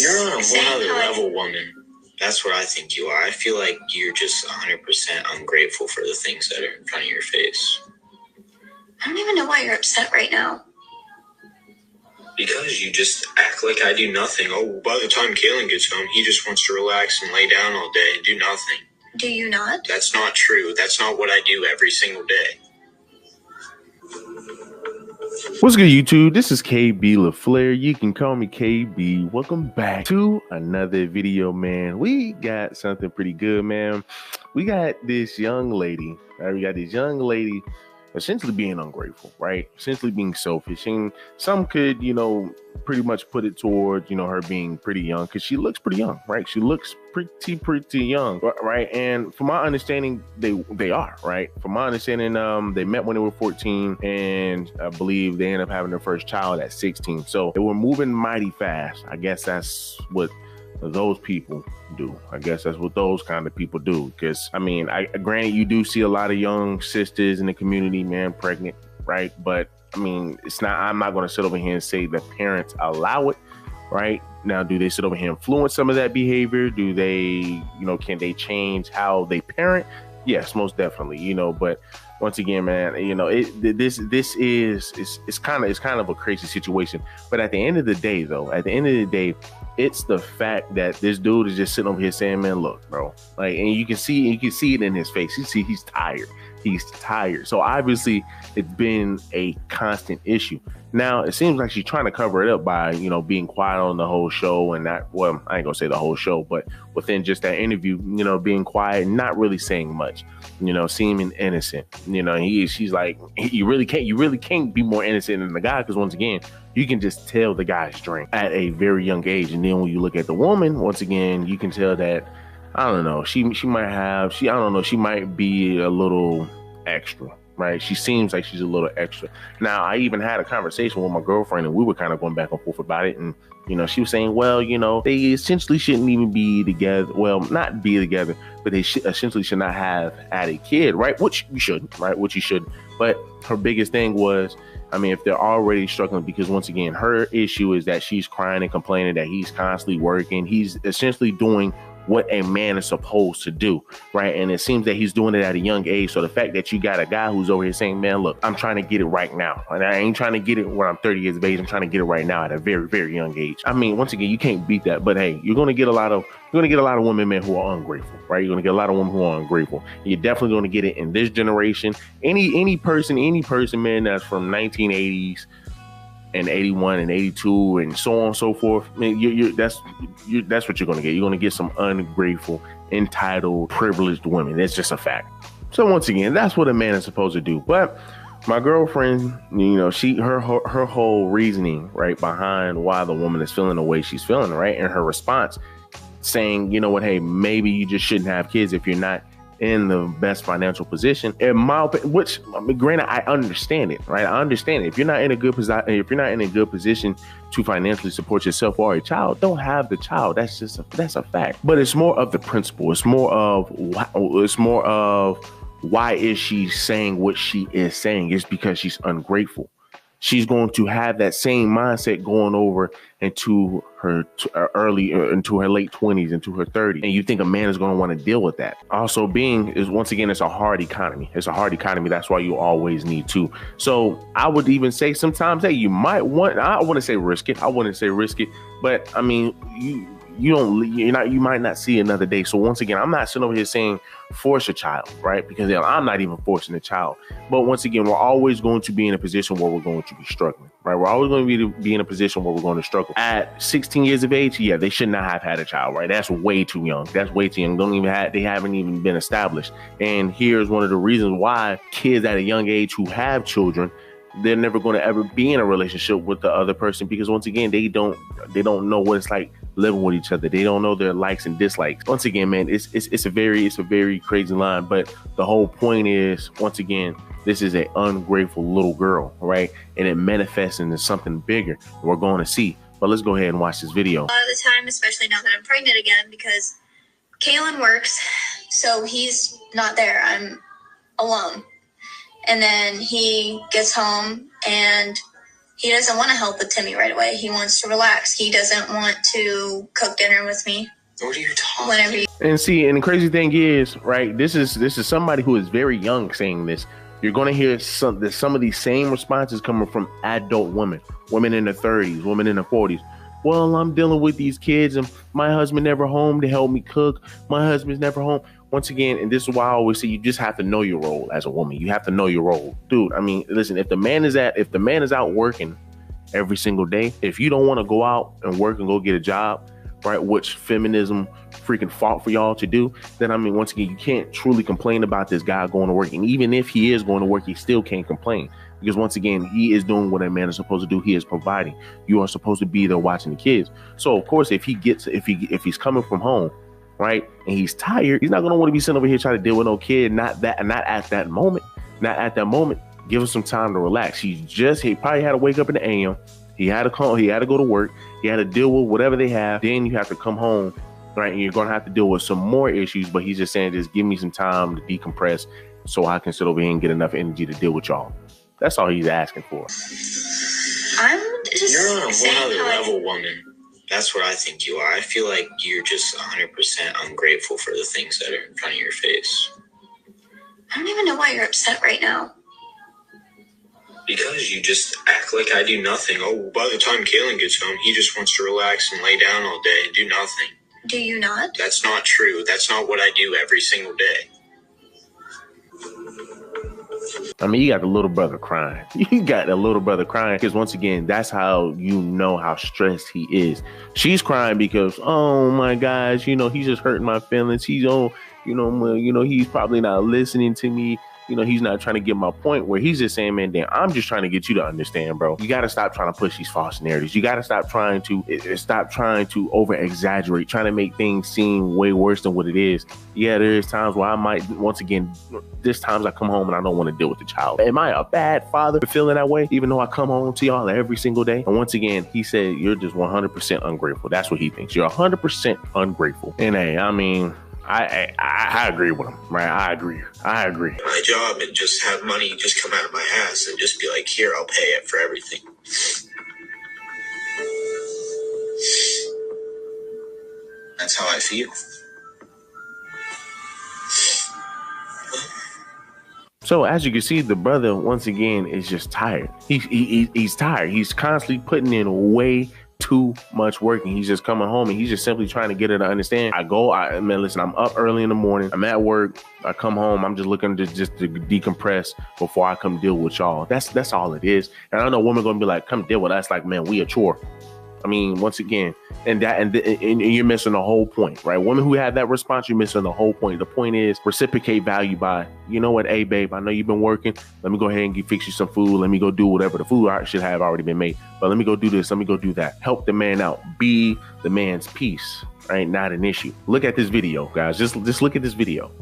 You're on a whole other level, woman. That's what I think you are. I feel like you're just 100% ungrateful for the things that are in front of your face. I don't even know why you're upset right now. Because you just act like I do nothing. Oh, by the time Kaylin gets home, he just wants to relax and lay down all day and do nothing. Do you not? That's not true. That's not what I do every single day. What's good, YouTube? This is KB LaFleur. You can call me KB. Welcome back to another video, man. We got something pretty good, man. We got this young lady, right? We got this young lady essentially being ungrateful, right? Essentially being selfish. And some could, pretty much put it towards, her being pretty young, because she looks pretty young, right? She looks pretty young, right? And from my understanding, they are, right? From my understanding, they met when they were 14, and I believe they ended up having their first child at 16. So they were moving mighty fast. I guess that's what those people do. I guess that's what those kind of people do. Because granted, you do see a lot of young sisters in the community, man, pregnant, right? But I'm not going to sit over here and say that parents allow it, right? Now, do they sit over here and influence some of that behavior? Do they, can they change how they parent? Yes, most definitely, but once again, man, this is kind of a crazy situation. But at the end of the day, it's the fact that this dude is just sitting over here saying, man, look, bro, like, and you can see it in his face. You see, he's tired. He's tired. So obviously it's been a constant issue. Now it seems like she's trying to cover it up by, being quiet on the whole show, and I ain't gonna say the whole show, but within just that interview, being quiet, not really saying much, seeming innocent. She's like, you really can't be more innocent than the guy, because once again, you can just tell the guy's drink at a very young age. And then when you look at the woman, once again, you can tell that, I don't know, she might be a little extra, right? She seems like she's a little extra. Now, I even had a conversation with my girlfriend, and we were kind of going back and forth about it. And, she was saying, well, they essentially shouldn't even be together. Well, not be together, but they essentially should not have had a kid, right? Which you shouldn't, right? Which you shouldn't. But her biggest thing was, if they're already struggling, because once again, her issue is that she's crying and complaining that he's constantly working. He's essentially doing what a man is supposed to do, right? And it seems that he's doing it at a young age. So the fact that you got a guy who's over here saying, man, look, I'm trying to get it right now. And I ain't trying to get it when I'm 30 years of age. I'm trying to get it right now at a very, very young age. Once again, you can't beat that. But hey, you're going to get a lot of women, man, who are ungrateful, right? You're going to get a lot of women who are ungrateful. You're definitely going to get it in this generation. Any person, man, that's from 1980s and 81 and 82 and so on and so forth, man, that's what you're going to get. You're going to get some ungrateful, entitled, privileged women. That's just a fact. So once again, that's what a man is supposed to do. But my girlfriend, her whole reasoning, right, behind why the woman is feeling the way she's feeling, right, and her response saying, hey, maybe you just shouldn't have kids if you're not in the best financial position, in my opinion, which, granted, I understand it, right? I understand it. If you're not in a good position to financially support yourself or a child, don't have the child. That's a fact. But it's more of the principle. It's more of why is she saying what she is saying? It's because she's ungrateful. She's going to have that same mindset going over into her late 20s, into her 30s. And you think a man is going to want to deal with that. Also it's a hard economy. It's a hard economy. That's why you always need to. So I would even say sometimes, hey, you might want, I wouldn't say risk it. But you might not see another day. So once again, I'm not sitting over here saying force a child, right? Because I'm not even forcing a child. But once again, we're always going to be in a position where we're going to be struggling, right? We're always going to be in a position where we're going to struggle. At 16 years of age, yeah, they should not have had a child, right? That's way too young. They haven't even been established. And here's one of the reasons why kids at a young age who have children, they're never going to ever be in a relationship with the other person, because once again, they don't know what it's like living with each other. They don't know their likes and dislikes. Once again, man, it's a very crazy line. But the whole point is, once again, this is an ungrateful little girl, right? And it manifests into something bigger. We're going to see. But let's go ahead and watch this video. A lot of the time, especially now that I'm pregnant again, because Kaylin works, so he's not there. I'm alone. And then he gets home and He doesn't want to help with Timmy right away. He wants to relax. He doesn't want to cook dinner with me. What are you talking about? And see, and the crazy thing is, right, this is somebody who is very young saying this. You're going to hear some of these same responses coming from adult women in their 30s, women in their 40s. Well, I'm dealing with these kids and my husband never home to help me cook. My husband's never home. Once again, and this is why I always say you just have to know your role as a woman. You have to know your role. Dude, I mean, listen, if the man is out working every single day, if you don't want to go out and work and go get a job, right, which feminism freaking fought for y'all to do, then I mean, once again, you can't truly complain about this guy going to work. And even if he is going to work, he still can't complain, because once again, he is doing what a man is supposed to do. He is providing. You are supposed to be there watching the kids. So of course, if he's coming from home, right, and he's tired, he's not going to want to be sitting over here trying to deal with no kid. Not at that moment. Give him some time to relax. He probably had to wake up in the AM. He had to go to work. He had to deal with whatever they have. Then you have to come home, right? And you're going to have to deal with some more issues. But he's just saying, just give me some time to decompress so I can sit over here and get enough energy to deal with y'all. That's all he's asking for. I'm just You're on a saying whole other how level, woman. That's what I think you are. I feel like you're just 100% ungrateful for the things that are in front of your face. I don't even know why you're upset right now. Because you just act like I do nothing. Oh, by the time Kaylin gets home, he just wants to relax and lay down all day and do nothing. Do you not? That's not true. That's not what I do every single day. I mean, you got the little brother crying. Because once again, that's how you know how stressed he is. She's crying because, oh my gosh, he's just hurting my feelings. He's he's probably not listening to me. He's not trying to get my point, where he's just saying, man, damn, I'm just trying to get you to understand, bro. You got to stop trying to push these false narratives. You got to stop trying to over exaggerate, trying to make things seem way worse than what it is. Yeah, there's times where I might, once again, there's times I come home and I don't want to deal with the child. Am I a bad father for feeling that way? Even though I come home to y'all every single day. And once again, he said, you're just 100% ungrateful. That's what he thinks. You're 100% ungrateful. And hey, I mean, I agree with him, right? I agree. My job and just have money just come out of my ass and just be like, here, I'll pay it for everything. That's how I feel. So as you can see, the brother, once again, is just tired. He's tired. He's constantly putting in way too much work, and he's just coming home and he's just simply trying to get her to understand. Listen, I'm up early in the morning. I'm at work. I come home. I'm just looking to decompress before I come deal with y'all. That's all it is. And I know women gonna be like, come deal with us. Like, man, we a chore. I mean, once again, and you're missing the whole point, right? Women who have that response, you're missing the whole point. The point is reciprocate value by, you know what? Hey, babe, I know you've been working. Let me go ahead and fix you some food. Let me go do whatever. The food should have already been made, but let me go do this. Let me go do that. Help the man out. Be the man's peace, right? Not an issue. Look at this video, guys. Just look at this video.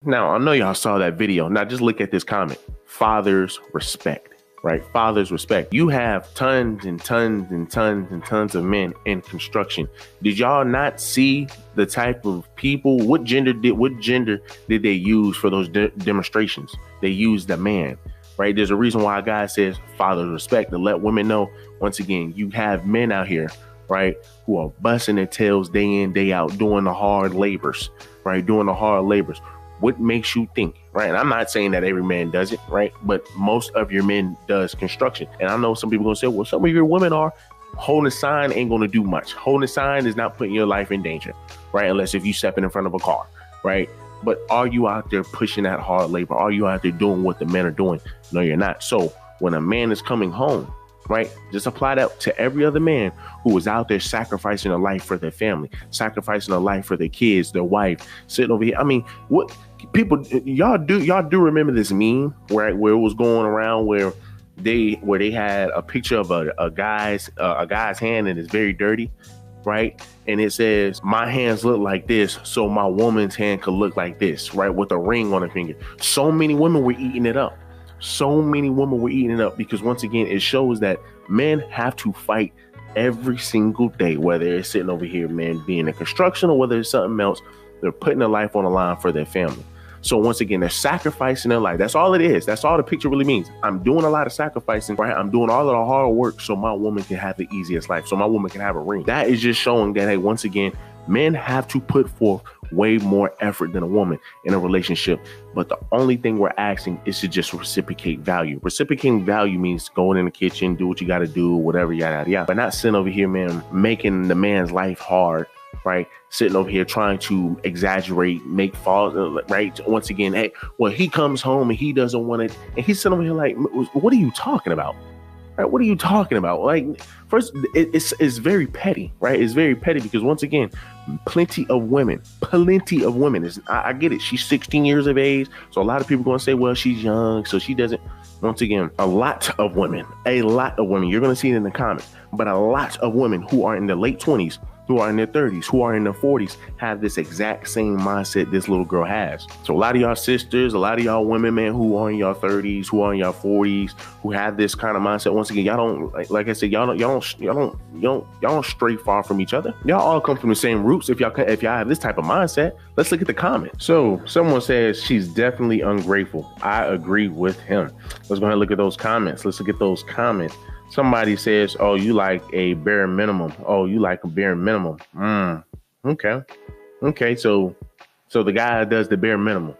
Now, I know y'all saw that video. Now, just look at this comment. Fathers respect, right? Fathers respect. You have tons and tons and tons and tons of men in construction. Did y'all not see the type of people? What gender did they use for those demonstrations? They used the man. right? There's a reason why God says father's respect, to let women know, once again, you have men out here, right, who are busting their tails day in, day out, doing the hard labors, right? Doing the hard labors. What makes you think, right? And I'm not saying that every man does it, right? But most of your men does construction. And I know some people are going to say, well, some of your women are. Holding a sign ain't going to do much. Holding a sign is not putting your life in danger, right? Unless if you stepping in front of a car, right? But are you out there pushing that hard labor? Are you out there doing what the men are doing? No, you're not. So when a man is coming home, right, just apply that to every other man who is out there sacrificing a life for their family, sacrificing a life for their kids, their wife, sitting over here. I mean, what people, y'all do remember this meme, right, where it was going around where they had a picture of a guy's hand and it's very dirty, right? And it says, my hands look like this, so my woman's hand could look like this, right? With a ring on her finger. So many women were eating it up. So many women were eating it up because, once again, it shows that men have to fight every single day, whether it's sitting over here, man, being in construction, or whether it's something else. They're putting their life on the line for their family. So once again, they're sacrificing their life. That's all it is. That's all the picture really means. I'm doing a lot of sacrificing, right? I'm doing all of the hard work so my woman can have the easiest life, so my woman can have a ring. That is just showing that, hey, once again, men have to put forth way more effort than a woman in a relationship. But the only thing we're asking is to just reciprocate value. Reciprocating value means going in the kitchen, do what you got to do, whatever, yada, yada, yada. But not sitting over here, man, making the man's life hard, right? Sitting over here trying to exaggerate, make fault, right? Once again, hey, well, he comes home and he doesn't want it. And he's sitting over here like, what are you talking about? Right? What are you talking about? Like, first, it's very petty, right? It's very petty because, once again, plenty of women. I get it. She's 16 years of age. So a lot of people are going to say, well, she's young, so she doesn't. Once again, a lot of women, you're going to see it in the comments, but a lot of women who are in their late 20s, who are in their 30s, who are in their 40s, have this exact same mindset this little girl has. So a lot of y'all sisters, a lot of y'all women, man, who are in your 30s, who are in your 40s, who have this kind of mindset. Once again, y'all don't, like I said, y'all don't stray far from each other. Y'all all come from the same roots. If y'all have this type of mindset, let's look at the comments. So someone says she's definitely ungrateful. I agree with him. Let's go ahead and look at those comments. Let's look at those comments. Somebody says, oh, you like a bare minimum. Oh, you like a bare minimum. Okay. Okay. So the guy does the bare minimum.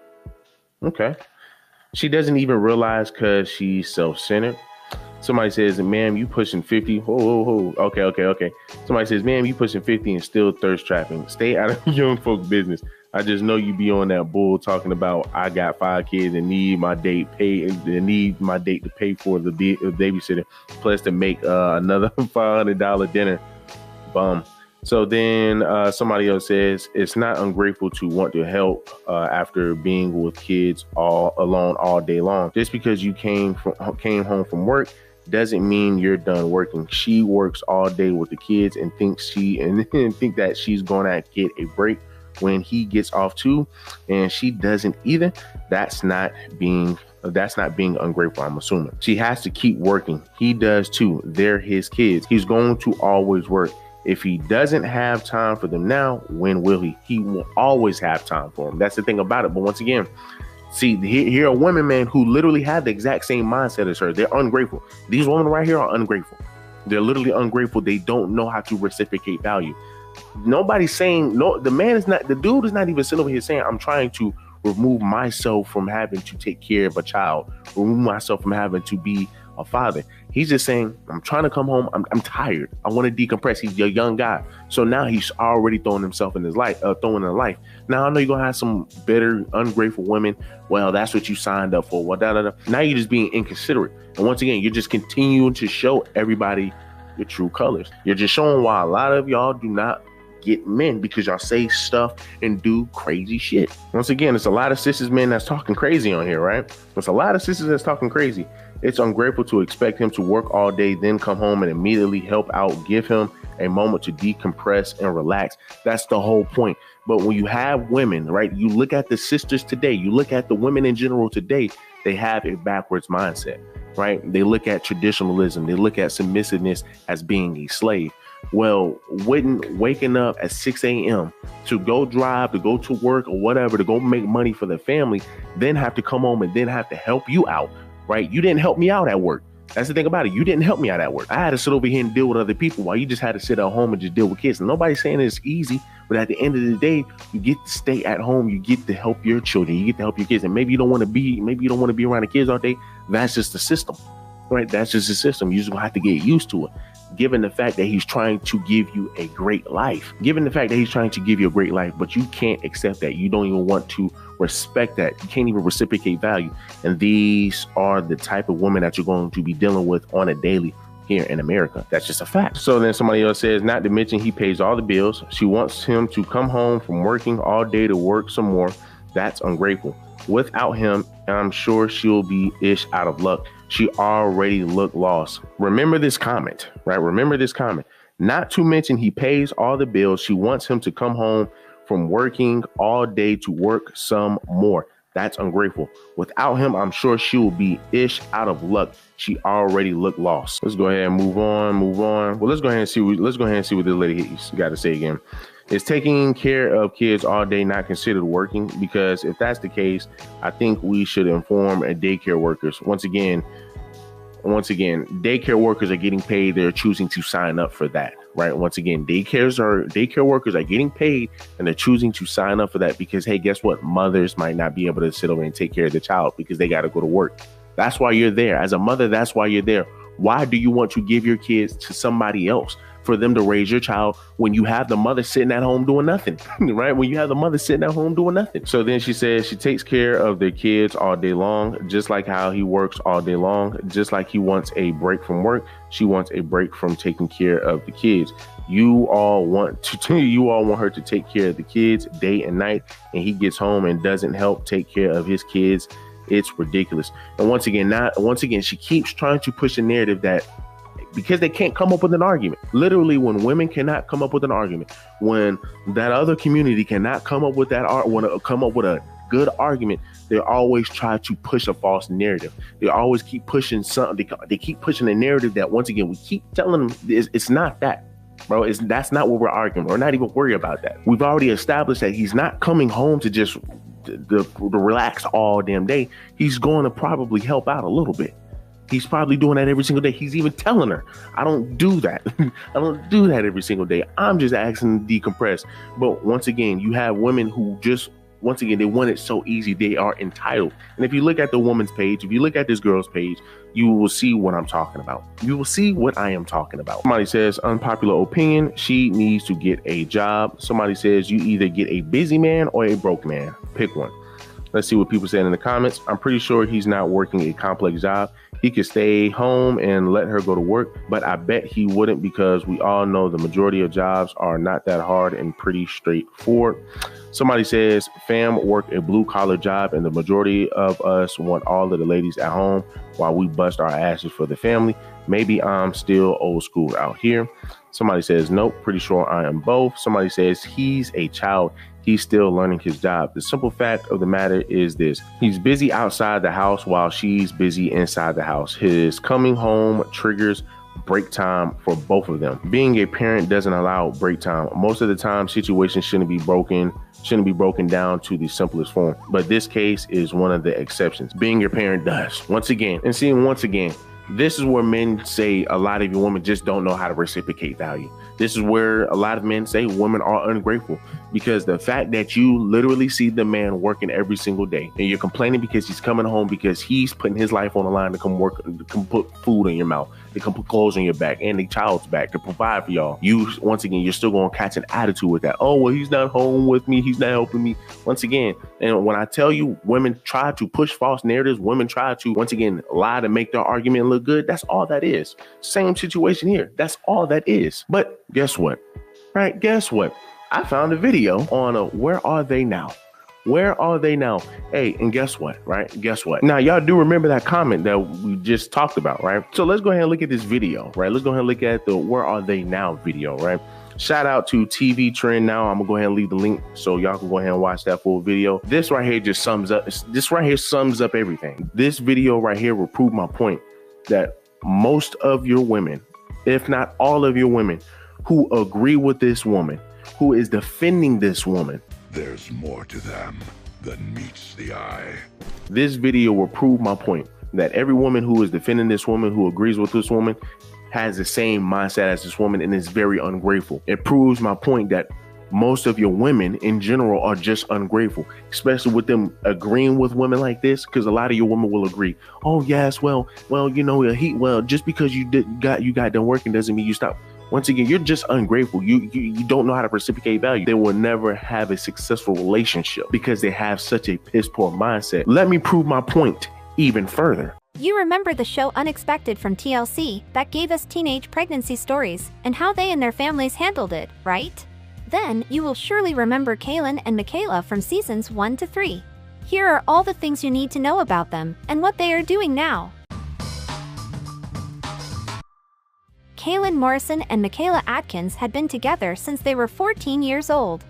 Okay. She doesn't even realize because she's self-centered. Somebody says, ma'am, you pushing 50. Okay. Somebody says, ma'am, you pushing 50 and still thirst trapping. Stay out of young folk business. I just know you be on that bull talking about I got 5 kids and need my date to pay for the babysitter, plus to make another $500 dinner. Bum. So then somebody else says it's not ungrateful to want to help after being with kids all alone all day long. Just because you came home from work doesn't mean you're done working. She works all day with the kids and think that she's gonna get a break when he gets off too, and she doesn't either. That's not being ungrateful, I'm assuming. She has to keep working. He does too. They're his kids. He's going to always work. If he doesn't have time for them now, when will he? He will always have time for them. That's the thing about it. But once again, see, here are women, man, who literally have the exact same mindset as her. They're ungrateful. These women right here are ungrateful. They're literally ungrateful. They don't know how to reciprocate value. Nobody's saying, no, the dude is not even sitting over here saying, I'm trying to remove myself from having to take care of a child, remove myself from having to be a father. He's just saying, I'm trying to come home. I'm tired. I want to decompress. He's a young guy. So now he's already throwing himself in his life, Now I know you're going to have some bitter, ungrateful women. Well, that's what you signed up for. Well, Now you're just being inconsiderate. And once again, you're just continuing to show everybody your true colors. You're just showing why a lot of y'all do not get men, because y'all say stuff and do crazy shit. Once again, it's a lot of sisters, men, that's talking crazy on here, right? It's a lot of sisters that's talking crazy. It's ungrateful to expect him to work all day, then come home and immediately help out. Give him a moment to decompress and relax. That's the whole point. But when you have women, right, you look at the sisters today, you look at the women in general today, they have a backwards mindset, right? They look at traditionalism. They look at submissiveness as being a slave. Well, wouldn't waking up at 6 a.m. to go drive, to go to work or whatever, to go make money for the family, then have to come home and then have to help you out, right? You didn't help me out at work. That's the thing about it. You didn't help me out at work. I had to sit over here and deal with other people while you just had to sit at home and just deal with kids. And nobody's saying it's easy, but at the end of the day, you get to stay at home. You get to help your children. You get to help your kids. And maybe you don't want to be around the kids all day. That's just the system, right? That's just the system. You just have to get used to it. Given the fact that he's trying to give you a great life, but you can't accept that. You don't even want to respect that. You can't even reciprocate value. And these are the type of women that you're going to be dealing with on a daily here in America. That's just a fact. So then somebody else says, not to mention he pays all the bills. She wants him to come home from working all day to work some more. That's ungrateful. Without him, I'm sure she'll be ish out of luck. She already looked lost. Remember this comment, right? Remember this comment. Not to mention he pays all the bills. She wants him to come home from working all day to work some more. That's ungrateful. Without him, I'm sure she will be ish out of luck. She already looked lost. Let's go ahead and move on. Well, let's go ahead and see what this lady got to say again. Is taking care of kids all day not considered working? Because if that's the case, I think we should inform daycare workers. Once again, daycare workers are getting paid. They're choosing to sign up for that, right? Once again, daycare workers are getting paid and they're choosing to sign up for that because, hey, guess what? Mothers might not be able to sit over and take care of the child because they got to go to work. That's why you're there. As a mother, that's why you're there. Why do you want to give your kids to somebody else for them to raise your child when you have the mother sitting at home doing nothing, right? When you have the mother sitting at home doing nothing. So then she says she takes care of their kids all day long, just like how he works all day long, just like he wants a break from work. She wants a break from taking care of the kids. You all want her to take care of the kids day and night, and he gets home and doesn't help take care of his kids. It's ridiculous. And once again, she keeps trying to push a narrative that because they can't come up with an argument. Literally, when women cannot come up with an argument, when that other community cannot come up with a good argument, they always try to push a false narrative. They always keep pushing something. They keep pushing a narrative that, once again, we keep telling them it's not that. Bro, that's not what we're arguing. We're not even worried about that. We've already established that he's not coming home to just to relax all damn day. He's going to probably help out a little bit. He's probably doing that every single day. He's even telling her, I don't do that. I don't do that every single day. I'm just asking to decompress. But once again, you have women who just, once again, they want it so easy. They are entitled. And if you look at the woman's page, if you look at this girl's page, you will see what I'm talking about. You will see what I am talking about. Somebody says, unpopular opinion, she needs to get a job. Somebody says, you either get a busy man or a broke man. Pick one. Let's see what people say in the comments. I'm pretty sure he's not working a complex job. He could stay home and let her go to work, but I bet he wouldn't, because we all know the majority of jobs are not that hard and pretty straightforward. Somebody says, fam work a blue collar job, and the majority of us want all of the ladies at home while we bust our asses for the family. Maybe I'm still old school out here. Somebody says, nope, pretty sure I am both. Somebody says, he's a child. He's still learning his job. The simple fact of the matter is this: he's busy outside the house while she's busy inside the house. His coming home triggers break time for both of them. Being a parent doesn't allow break time. Most of the time, situations shouldn't be broken down to the simplest form. But this case is one of the exceptions. Being your parent does. Once again, this is where men say a lot of you women just don't know how to reciprocate value. This is where a lot of men say women are ungrateful, because the fact that you literally see the man working every single day and you're complaining because he's coming home, because he's putting his life on the line to come work, to come put food in your mouth, to come put clothes on your back and the child's back, to provide for y'all. Once again, you're still going to catch an attitude with that. Oh, well, he's not home with me. He's not helping me. Once again, and when I tell you women try to push false narratives, women try to, once again, lie to make their argument look good. That's all that is. Same situation here. That's all that is. But guess what? Right? Guess what? I found a video on where are they now? Where are they now? Hey, and guess what? Right? Guess what? Now, y'all do remember that comment that we just talked about, right? So let's go ahead and look at this video, right? Let's go ahead and look at the where are they now video, right? Shout out to TV Trend Now. I'm gonna go ahead and leave the link so y'all can go ahead and watch that full video. This right here just sums up everything. This video right here will prove my point that most of your women, if not all of your women, who agree with this woman, who is defending this woman, there's more to them than meets the eye. This video will prove my point. that every woman who is defending this woman, who agrees with this woman, has the same mindset as this woman and is very ungrateful. It proves my point that most of your women in general are just ungrateful, especially with them agreeing with women like this, because a lot of your women will agree, oh yes, well, you know, just because you got done working doesn't mean you stop. Once again, you're just ungrateful. You don't know how to reciprocate value. They will never have a successful relationship because they have such a piss poor mindset. Let me prove my point even further. You remember the show Unexpected from TLC that gave us teenage pregnancy stories and how they and their families handled it, right? Then you will surely remember Kaylin and Michaela from seasons 1 to 3. Here are all the things you need to know about them and what they are doing now. Kaylin Morrison and Michaela Atkins had been together since they were 14 years old.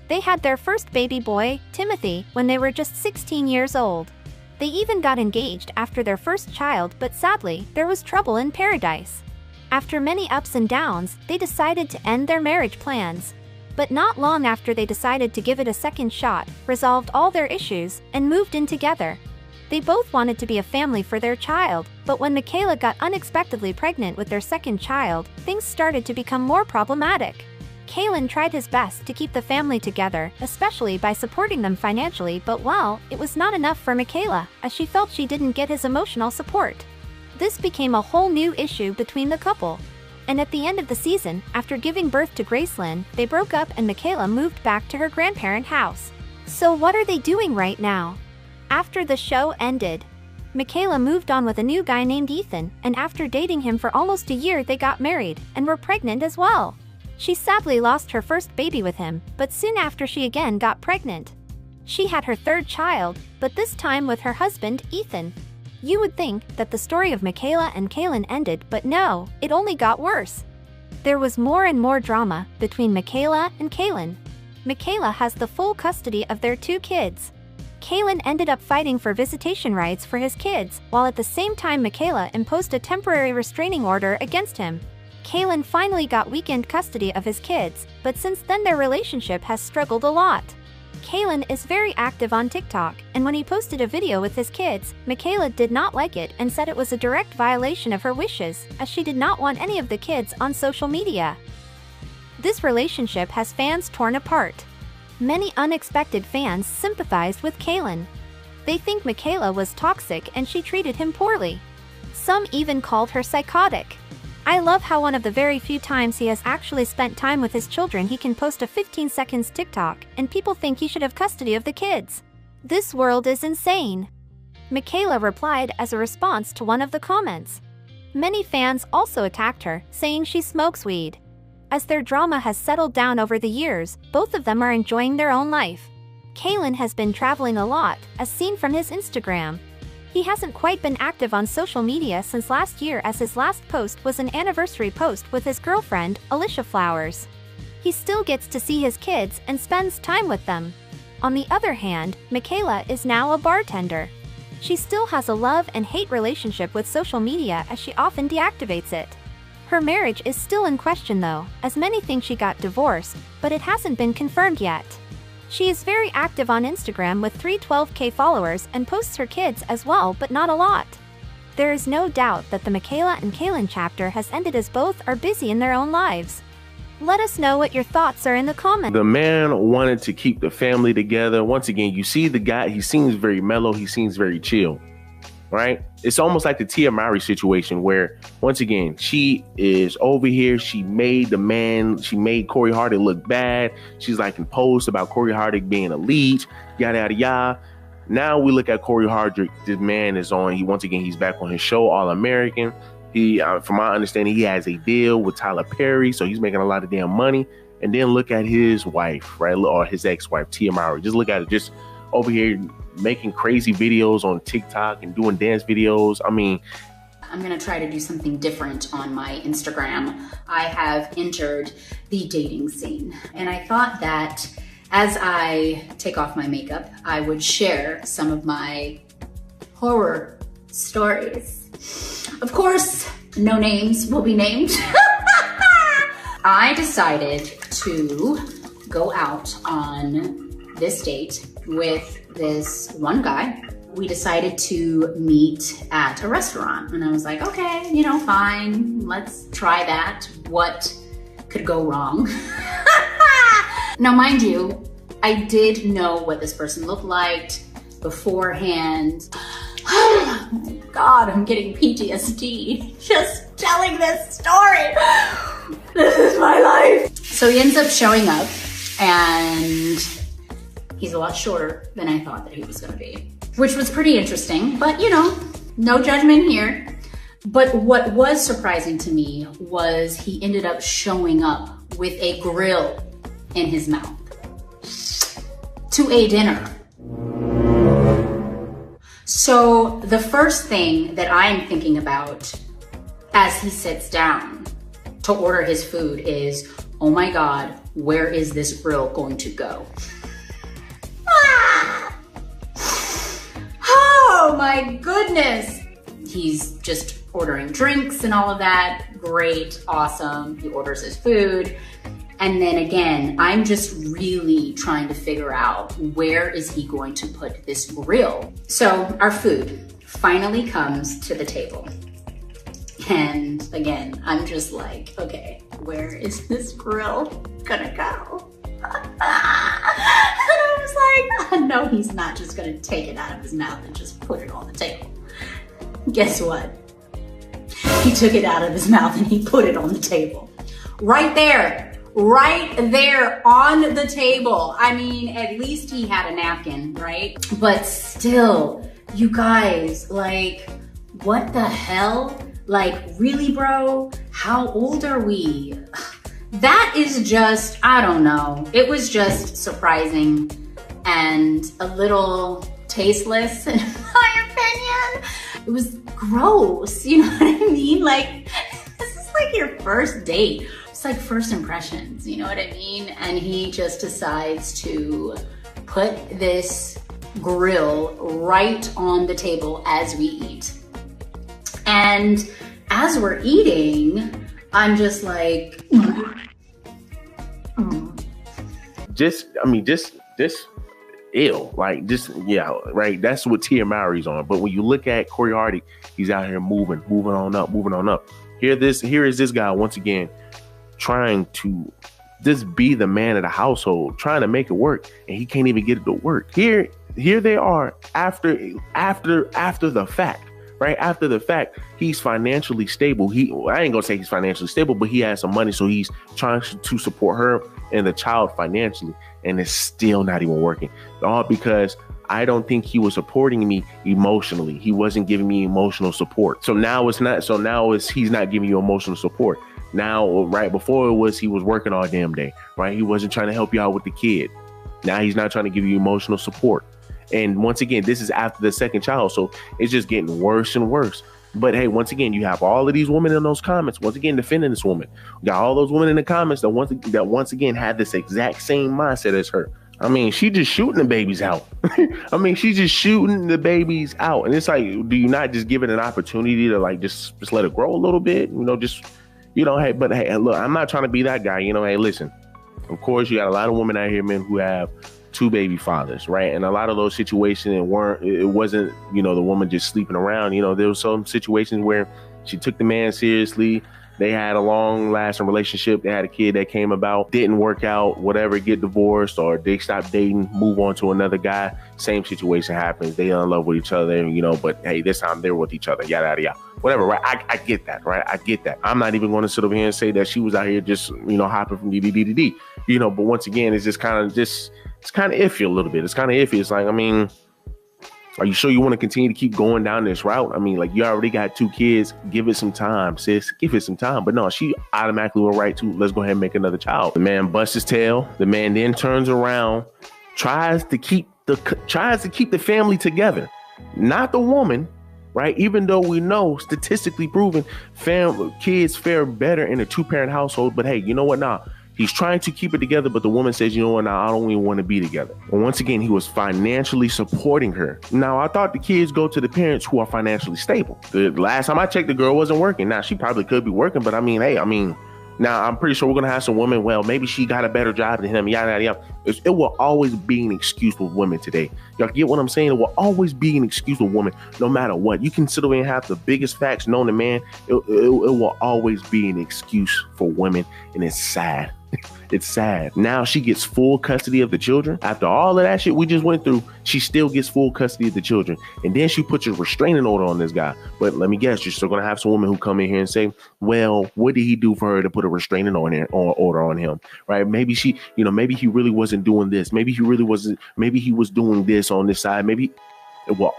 They had their first baby boy, Timothy, when they were just 16 years old. They even got engaged after their first child, but sadly, there was trouble in paradise. After many ups and downs, they decided to end their marriage plans. But not long after they decided to give it a second shot, resolved all their issues, and moved in together. They both wanted to be a family for their child, but when Michaela got unexpectedly pregnant with their second child, things started to become more problematic. Kaylin tried his best to keep the family together, especially by supporting them financially, but well, it was not enough for Michaela, as she felt she didn't get his emotional support. This became a whole new issue between the couple. And at the end of the season, after giving birth to Gracelyn, they broke up and Michaela moved back to her grandparent house. So what are they doing right now? After the show ended, Michaela moved on with a new guy named Ethan, and after dating him for almost a year they got married, and were pregnant as well. She sadly lost her first baby with him, but soon after she again got pregnant. She had her third child, but this time with her husband, Ethan. You would think that the story of Michaela and Kaylin ended, but no, it only got worse. There was more and more drama between Michaela and Kaylin. Michaela has the full custody of their 2 kids. Kaylin ended up fighting for visitation rights for his kids, while at the same time Michaela imposed a temporary restraining order against him. Kaylin finally got weekend custody of his kids, but since then their relationship has struggled a lot. Kaylin is very active on TikTok, and when he posted a video with his kids, Michaela did not like it and said it was a direct violation of her wishes, as she did not want any of the kids on social media. This relationship has fans torn apart. Many unexpected fans sympathized with Kaylin. They think Michaela was toxic and she treated him poorly. Some even called her psychotic. I love how one of the very few times he has actually spent time with his children he can post a 15 seconds TikTok, and people think he should have custody of the kids. This world is insane. Michaela replied as a response to one of the comments. Many fans also attacked her, saying she smokes weed. As their drama has settled down over the years, both of them are enjoying their own life. Kaylin has been traveling a lot, as seen from his Instagram. He hasn't quite been active on social media since last year, as his last post was an anniversary post with his girlfriend, Alicia Flowers. He still gets to see his kids and spends time with them. On the other hand, Michaela is now a bartender. She still has a love and hate relationship with social media, as she often deactivates it. Her marriage is still in question though, as many think she got divorced, but it hasn't been confirmed yet. She is very active on Instagram with 312K followers and posts her kids as well, but not a lot. There is no doubt that the Michaela and Kaylin chapter has ended, as both are busy in their own lives. Let us know what your thoughts are in the comments. The man wanted to keep the family together. Once again, you see the guy, he seems very mellow, he seems very chill, right? It's almost like the Tia Mowry situation where, once again, she is over here. She made Corey Harding look bad. She's like in posts about Corey Harding being elite, yada, yada, yada. Now we look at Corey Harding. This man is on, he's back on his show, All American. From my understanding, he has a deal with Tyler Perry, so he's making a lot of damn money. And then look at his wife, right? Or his ex-wife, Tia Mowry. Just look at it, just over here making crazy videos on TikTok and doing dance videos. I mean, I'm gonna try to do something different on my Instagram. I have entered the dating scene, and I thought that as I take off my makeup, I would share some of my horror stories. Of course, no names will be named. I decided to go out on this date with this one guy. we decided to meet at a restaurant. And I was like, okay, you know, fine, let's try that. What could go wrong? Now, mind you, I did know what this person looked like beforehand. Oh my God, I'm getting PTSD just telling this story. This is my life. So he ends up showing up and he's a lot shorter than I thought that he was gonna be, which was pretty interesting, but you know, no judgment here. But what was surprising to me was he ended up showing up with a grill in his mouth to a dinner. So the first thing that I'm thinking about as he sits down to order his food is, oh my God, where is this grill going to go? Ah! Oh my goodness. He's just ordering drinks and all of that. Great, awesome. He orders his food. And then again, I'm just really trying to figure out where is he going to put this grill. So our food finally comes to the table. And again, I'm just like, okay, where is this grill gonna go? And I was like, no, he's not just gonna take it out of his mouth and just put it on the table. Guess what? He took it out of his mouth and he put it on the table. Right there on the table. I mean, at least he had a napkin, right? But still, you guys, like, what the hell? Like, really, bro? How old are we? That is just, I don't know. It was just surprising and a little tasteless, in my opinion. It was gross, you know what I mean? Like, this is like your first date. It's like first impressions, you know what I mean? And he just decides to put this grill right on the table as we eat. And as we're eating, I'm just like, Just ill. Like, just, yeah, right. That's what Tia Mowry's on. But when you look at Corey Hardy, he's out here moving on up. Here is this guy once again trying to just be the man of the household, trying to make it work, and he can't even get it to work. Here they are after the fact, right? After the fact, he's financially stable. I ain't gonna say he's financially stable, but he has some money, so he's trying to support her and the child financially, and it's still not even working. All because I don't think he was supporting me emotionally. He wasn't giving me emotional support. So now he's not giving you emotional support. Now, right before he was working all damn day, right? He wasn't trying to help you out with the kid. Now he's not trying to give you emotional support. And once again, this is after the second child. So it's just getting worse and worse. But hey, once again, you have all of these women in those comments, once again, defending this woman. You got all those women in the comments that once again had this exact same mindset as her. I mean, she just shooting the babies out. I mean, she's just shooting the babies out. And it's like, do you not just give it an opportunity to like, just let it grow a little bit? You know, just, you know, hey, but hey, look, I'm not trying to be that guy. You know, hey, listen, of course, you got a lot of women out here, men, who have two baby fathers, right? And a lot of those situations, it wasn't, you know, the woman just sleeping around. You know, there was some situations where she took the man seriously. They had a long lasting relationship. They had a kid that came about, didn't work out, whatever, get divorced, or they stopped dating, move on to another guy. Same situation happens. They in love with each other, you know, but hey, this time they're with each other, yada, yada, yada. Whatever, right? I get that, right? I get that. I'm not even going to sit over here and say that she was out here just, you know, hopping from D to D to D, you know, but once again, it's just kind of it's kind of iffy a little bit. It's kind of iffy. It's like, I mean, are you sure you want to continue to keep going down this route? I mean, like, you already got two kids. Give it some time, sis. Give it some time. But no, she automatically went right to, let's go ahead and make another child. The man busts his tail. The man then turns around, tries to keep the family together, not the woman, right? Even though we know, statistically proven, kids fare better in a two-parent household. But hey, you know what? Nah. He's trying to keep it together, but the woman says, you know what, now I don't even want to be together. And once again, he was financially supporting her. Now, I thought the kids go to the parents who are financially stable. The last time I checked, the girl wasn't working. Now, she probably could be working, but I mean, hey, I mean, Now, I'm pretty sure we're going to have some women, well, maybe she got a better job than him, yada, yada, yada. It will always be an excuse with women today. Y'all get what I'm saying? It will always be an excuse with women, no matter what. You can sit over and have the biggest facts known to man. It will always be an excuse for women, and it's sad. It's sad. Now she gets full custody of the children. After all of that shit we just went through, she still gets full custody of the children. And then she puts a restraining order on this guy. But let me guess, you're still going to have some women who come in here and say, well, what did he do for her to put a restraining order on him? Right? Maybe she, maybe he really wasn't doing this. Maybe he really wasn't. Maybe he was doing this on this side. Maybe it will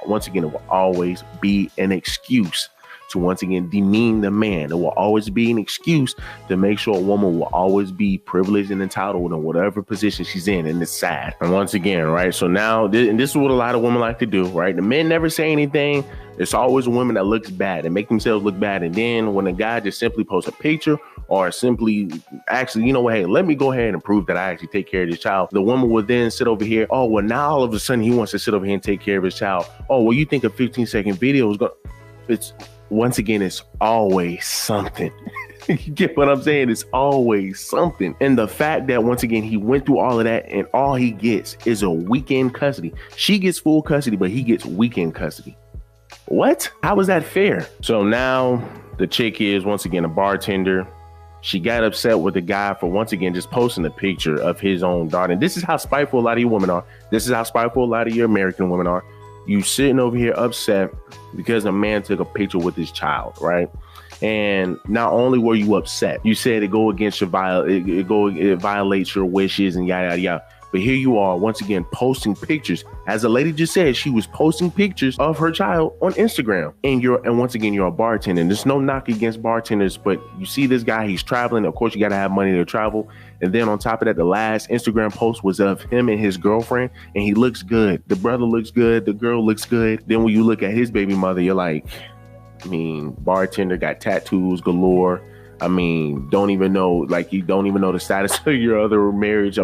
always be an excuse to once again demean the man. It will always be an excuse to make sure a woman will always be privileged and entitled in whatever position she's in, and it's sad. And once again, right, so now, and this is what a lot of women like to do, right? The men never say anything. It's always a woman that looks bad and make themselves look bad, and then when a guy just simply posts a picture or simply actually, hey, let me go ahead and prove that I actually take care of this child, the woman will then sit over here, oh, well, now all of a sudden he wants to sit over here and take care of his child. Oh, well, you think a 15-second video is going to... Once again, it's always something. You get what I'm saying? It's always something. And the fact that, once again, he went through all of that and all he gets is a weekend custody. She gets full custody, but he gets weekend custody. What? How is that fair? So now the chick is, once again, a bartender. She got upset with the guy for, once again, just posting a picture of his own daughter. And this is how spiteful a lot of you women are. This is how spiteful a lot of your American women are. You sitting over here upset because a man took a picture with his child, right? And not only were you upset, you said it violates your wishes and yada, yada, yada. But here you are, once again, posting pictures. As the lady just said, she was posting pictures of her child on Instagram. And once again, you're a bartender. And there's no knock against bartenders, but you see this guy, he's traveling. Of course, you got to have money to travel. And then on top of that, the last Instagram post was of him and his girlfriend, and he looks good. The brother looks good. The girl looks good. Then when you look at his baby mother, you're like, bartender got tattoos galore. Don't even know, you don't even know the status of your other marriage.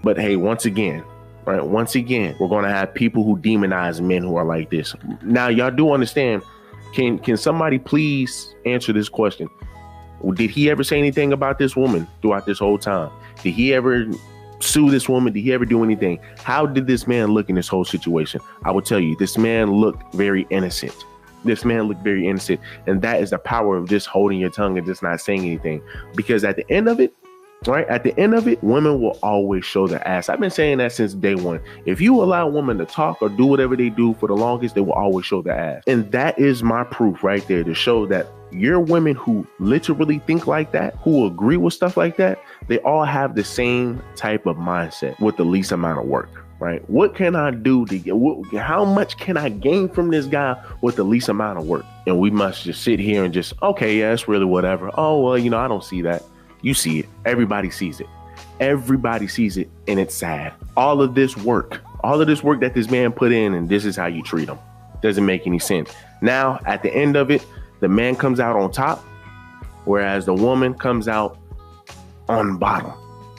But hey, once again, right? Once again, we're going to have people who demonize men who are like this. Now, y'all do understand. Can somebody please answer this question? Did he ever say anything about this woman throughout this whole time? Did he ever sue this woman? Did he ever do anything? How did this man look in this whole situation? I will tell you, this man looked very innocent. This man looked very innocent. And that is the power of just holding your tongue and just not saying anything. Because at the end of it, right? At the end of it, women will always show their ass. I've been saying that since day one. If you allow women to talk or do whatever they do for the longest, they will always show their ass. And that is my proof right there to show that your women who literally think like that, who agree with stuff like that, they all have the same type of mindset with the least amount of work. Right? What can I do to get, how much can I gain from this guy with the least amount of work? And we must just sit here and just, okay, yeah, it's really whatever. Oh, well, I don't see that. You see it. Everybody sees it. Everybody sees it. And it's sad. All of this work that this man put in, and this is how you treat him. Doesn't make any sense. Now, at the end of it, the man comes out on top, whereas the woman comes out on bottom.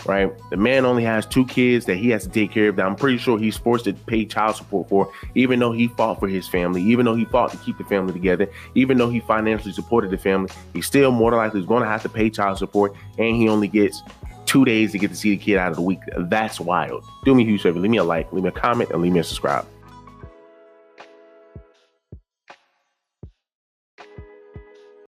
Right? The man only has 2 kids that he has to take care of that I'm pretty sure he's forced to pay child support for, even though he fought for his family, even though he fought to keep the family together, even though he financially supported the family, he still more than likely is going to have to pay child support, and he only gets 2 days to get to see the kid out of the week. That's wild. Do me a huge favor. Leave me a like, leave me a comment, and leave me a subscribe.